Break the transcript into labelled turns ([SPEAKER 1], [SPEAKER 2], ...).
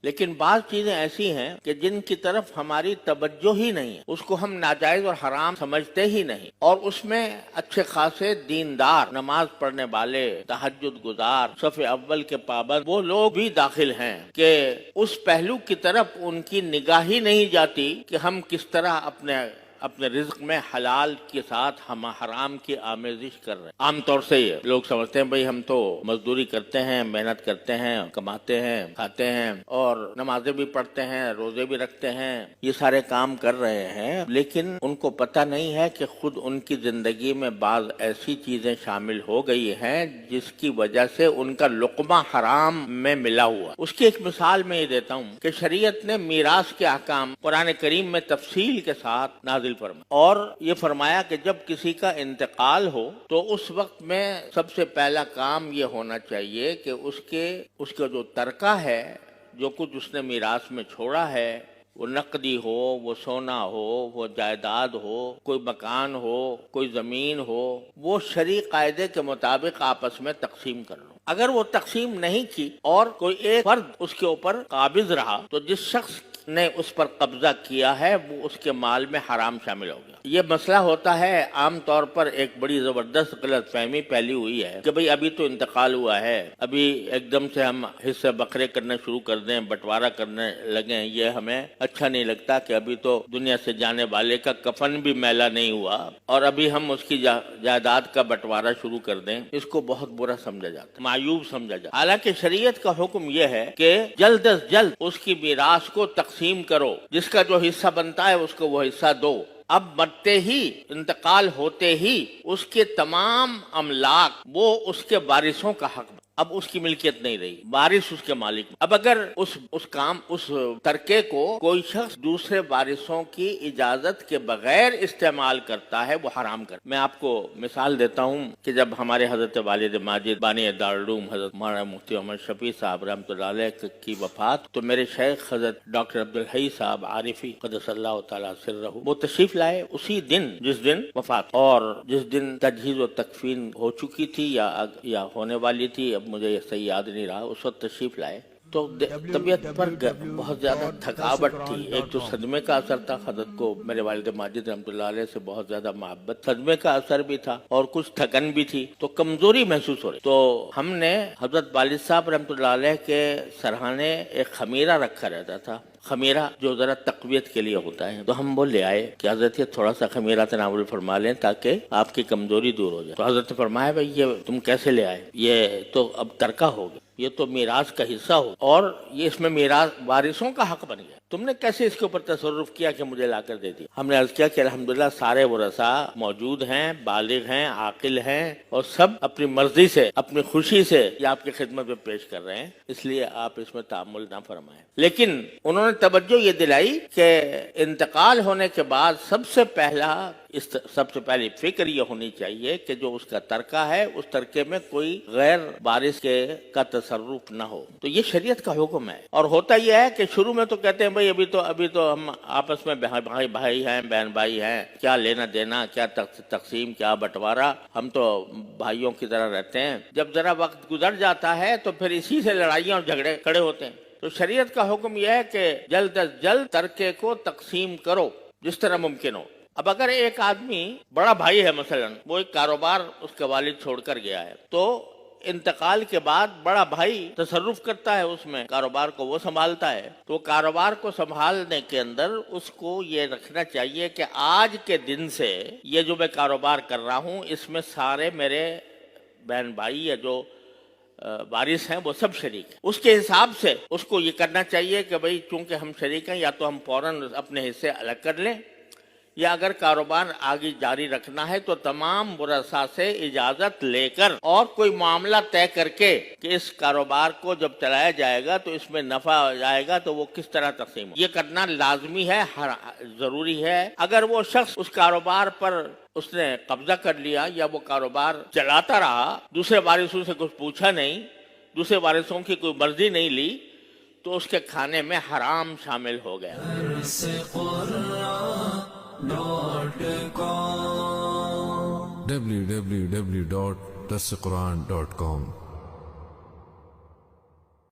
[SPEAKER 1] لیکن بعض چیزیں ایسی ہیں کہ جن کی طرف ہماری توجہ ہی نہیں ہے، اس کو ہم ناجائز اور حرام سمجھتے ہی نہیں، اور اس میں اچھے خاصے دیندار، نماز پڑھنے والے، تہجد گزار، صف اول کے پابند وہ لوگ بھی داخل ہیں کہ اس پہلو کی طرف ان کی نگاہ ہی نہیں جاتی کہ ہم کس طرح اپنے رزق میں حلال کے ساتھ ہم حرام کی آمیزش کر رہے ہیں۔ عام طور سے یہ لوگ سمجھتے ہیں بھئی ہم تو مزدوری کرتے ہیں، محنت کرتے ہیں، کماتے ہیں، کھاتے ہیں اور نمازیں بھی پڑھتے ہیں، روزے بھی رکھتے ہیں، یہ سارے کام کر رہے ہیں، لیکن ان کو پتہ نہیں ہے کہ خود ان کی زندگی میں بعض ایسی چیزیں شامل ہو گئی ہیں جس کی وجہ سے ان کا لقمہ حرام میں ملا ہوا۔ اس کی ایک مثال میں یہ دیتا ہوں کہ شریعت نے میراث کے احکام قرآن کریم میں تفصیل کے ساتھ نازل فرمایا، اور یہ فرمایا کہ جب کسی کا انتقال ہو تو اس وقت میں سب سے پہلا کام یہ ہونا چاہیے کہ اس کا جو ترکہ ہے، جو کچھ اس نے میراث میں چھوڑا ہے، وہ نقدی ہو، وہ سونا ہو، وہ جائیداد ہو، کوئی مکان ہو، کوئی زمین ہو، وہ شرعی قاعدے کے مطابق آپس میں تقسیم کر لو۔ اگر وہ تقسیم نہیں کی اور کوئی ایک فرد اس کے اوپر قابض رہا تو جس شخص نے اس پر قبضہ کیا ہے وہ اس کے مال میں حرام شامل ہو گیا۔ یہ مسئلہ ہوتا ہے عام طور پر ایک بڑی زبردست غلط فہمی پھیلی ہوئی ہے کہ بھئی ابھی تو انتقال ہوا ہے، ابھی ایک دم سے ہم حصے بکرے کرنے شروع کر دیں، بٹوارہ کرنے لگیں، یہ ہمیں اچھا نہیں لگتا کہ ابھی تو دنیا سے جانے والے کا کفن بھی میلا نہیں ہوا اور ابھی ہم اس کی جائیداد کا بٹوارہ شروع کر دیں۔ اس کو بہت برا سمجھا جاتا ہے، معیوب سمجھا جاتا ہے۔ حالانکہ شریعت کا حکم یہ ہے کہ جلد از جلد اس کی میراث کو تقسیم کرو، جس کا جو حصہ بنتا ہے اس کو وہ حصہ دو۔ اب مرتے ہی، انتقال ہوتے ہی اس کے تمام املاک وہ اس کے وارثوں کا حق، اب اس کی ملکیت نہیں رہی، وارث اس کے مالک۔ اب اگر اس ترکے کو کوئی شخص دوسرے وارثوں کی اجازت کے بغیر استعمال کرتا ہے وہ حرام کرتا۔ میں آپ کو مثال دیتا ہوں کہ جب ہمارے حضرت والد ماجد بانی دارالعلوم حضرت مولانا مفتی محمد شفیع صاحب رحمۃ اللہ علیہ کی وفات، تو میرے شیخ حضرت ڈاکٹر عبدالحی صاحب عارفی قدس اللہ تعالیٰ سرہ وہ تشریف لائے اسی دن جس دن وفات، اور جس دن تجہیز و تکفین ہو چکی تھی یا ہونے والی تھی، اب مجھے یہ صحیح یاد نہیں رہا، اس وقت تشریف لائے تو طبیعت پر بہت زیادہ تھکاوٹ تھی۔ ایک تو صدمے کا اثر تھا، حضرت کو میرے والد ماجد رحمۃ اللہ علیہ سے بہت زیادہ محبت، صدمے کا اثر بھی تھا اور کچھ تھکن بھی تھی، تو کمزوری محسوس ہو رہی۔ تو ہم نے حضرت والد صاحب رحمۃ اللہ علیہ کے سرہانے ایک خمیرہ رکھا رہتا تھا، خمیرہ جو ذرا تقویت کے لیے ہوتا ہے، تو ہم وہ لے آئے کہ حضرت یہ تھوڑا سا خمیرہ تناول فرما لیں تاکہ آپ کی کمزوری دور ہو جائے۔ تو حضرت نے فرمایا بھائی یہ تم کیسے لے آئے، یہ تو اب ترکہ ہو گیا، یہ تو میراث کا حصہ ہو اور یہ اس میں میراث وارثوں کا حق بن گیا، تم نے کیسے اس کے اوپر تصرف کیا کہ مجھے لا کر دے دیا؟ ہم نے عرض کیا کہ الحمدللہ سارے ورثاء موجود ہیں، بالغ ہیں، عاقل ہیں، اور سب اپنی مرضی سے، اپنی خوشی سے یہ آپ کی خدمت میں پیش کر رہے ہیں، اس لیے آپ اس میں تعامل نہ فرمائیں۔ لیکن انہوں نے توجہ یہ دلائی کہ انتقال ہونے کے بعد سب سے پہلی فکر یہ ہونی چاہیے کہ جو اس کا ترکہ ہے اس ترکے میں کوئی غیر وارث کا تصرف نہ ہو۔ تو یہ شریعت کا حکم ہے، اور ہوتا یہ ہے کہ شروع میں تو کہتے ہیں بھائی ابھی تو ہم آپس میں بھائی ہیں، بہن بھائی ہیں، کیا لینا دینا، کیا تقسیم، کیا بٹوارہ، ہم تو بھائیوں کی طرح رہتے ہیں۔ جب ذرا وقت گزر جاتا ہے تو پھر اسی سے لڑائیاں اور جھگڑے کھڑے ہوتے ہیں۔ تو شریعت کا حکم یہ ہے کہ جلد از جلد ترکے کو تقسیم کرو جس طرح ممکن ہو۔ اب اگر ایک آدمی بڑا بھائی ہے، مثلا وہ ایک کاروبار اس کے والد چھوڑ کر گیا ہے، تو انتقال کے بعد بڑا بھائی تصرف کرتا ہے اس میں، کاروبار کو وہ سنبھالتا ہے، تو کاروبار کو سنبھالنے کے اندر اس کو یہ رکھنا چاہیے کہ آج کے دن سے یہ جو میں کاروبار کر رہا ہوں اس میں سارے میرے بہن بھائی یا جو وارث ہیں وہ سب شریک ہیں۔ اس کے حساب سے اس کو یہ کرنا چاہیے کہ بھئی چونکہ ہم شریک ہیں، یا تو ہم فوراً اپنے حصے الگ کر لیں، یا اگر کاروبار آگے جاری رکھنا ہے تو تمام ورثاء سے اجازت لے کر اور کوئی معاملہ طے کر کے کہ اس کاروبار کو جب چلایا جائے گا تو اس میں نفع آ جائے گا تو وہ کس طرح تقسیم ہو، یہ کرنا لازمی ہے، ضروری ہے۔ اگر وہ شخص اس کاروبار پر اس نے قبضہ کر لیا یا وہ کاروبار چلاتا رہا، دوسرے وارثوں سے کچھ پوچھا نہیں، دوسرے وارثوں کی کوئی مرضی نہیں لی، تو اس کے کھانے میں حرام شامل ہو گیا۔
[SPEAKER 2] www.dasquran.com